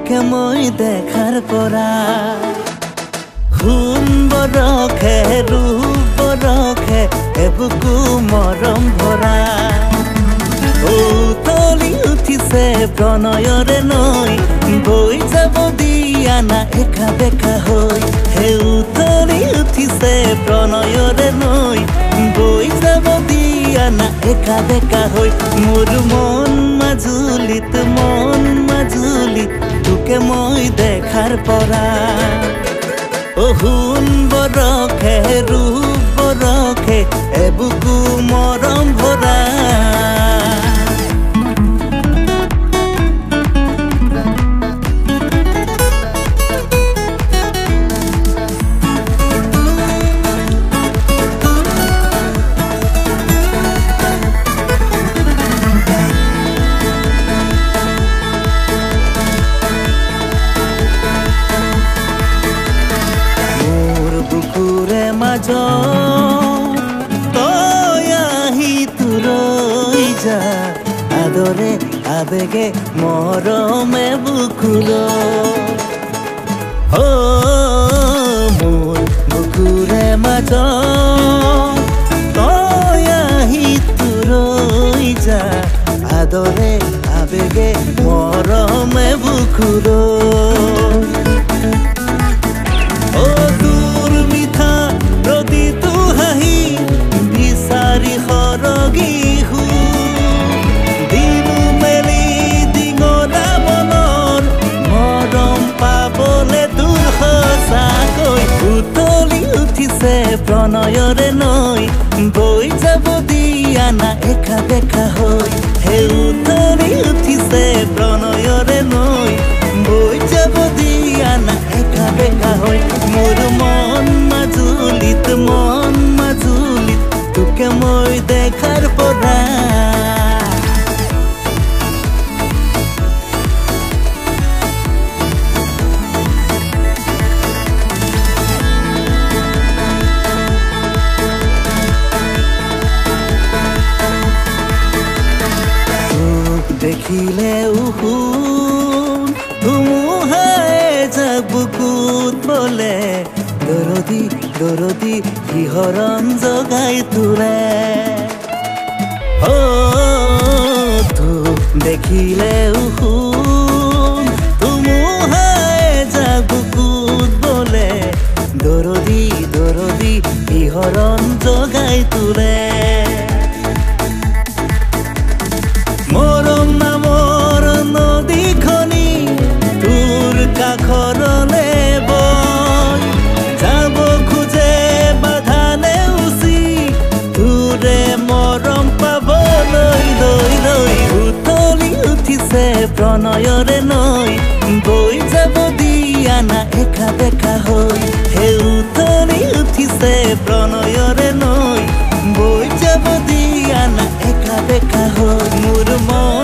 তোকে মই দেখাৰ পৰা খুন বৰখে ৰূপ বৰখে এবুকু মৰম ভৰা উতলি উঠিছে প্ৰণয়ৰে নৈ বৈ যাব দিয়া না একা বেকা হৈ হে উতলি উঠিছে প্ৰণয়ৰে নৈ বৈ যাব দিয়া না একা বেকা হৈ মোৰ মন মাজুলিত তোকে মই দেখাৰ পৰা সোণ বৰখে ৰূপ বৰখে এবুকু মৰম ভৰা তই আহি তুৰৈ যা আদৰে আবেগে মৰমে বুকুৰ মোৰ বুকুৰে মাজ তই আহি তুৰৈ যা আদৰে আবেগে মৰমে বুকুৰ প্ৰণয়ৰে নৈ বৈ যাব দিয়া না একা বেকা হৈ হে উতলি উঠিছে প্ৰণয়ৰে নৈ বৈ যাব দিয়া না একা বেকা হৈ মোৰ মন মাজুলিত তোকে মই দেখাৰ পৰা দেখিলে উহুন ধুমুহাই যাব বুকুত বলে দৰদি শিহৰণ জগাই তোলে দেখিলে উহুন ধুমুহাই যাব বুকুত বলে দৰদি শিহৰণ জগাই তোলে মৰম নামৰ নদীখনি তোৰ কাষৰলে বৈ যাব খোজে বাধালে উচি তোৰে মৰম পাবলৈ লৈ উতলি উঠিছে প্ৰণয়ৰে নৈ বৈ যাব দিয়া না একা বেকা হৈ হে উতলি উঠিছে প্ৰণয়ৰে নৈ বৈ যাব দিয়া না একা বেকা হৈ মোৰ মন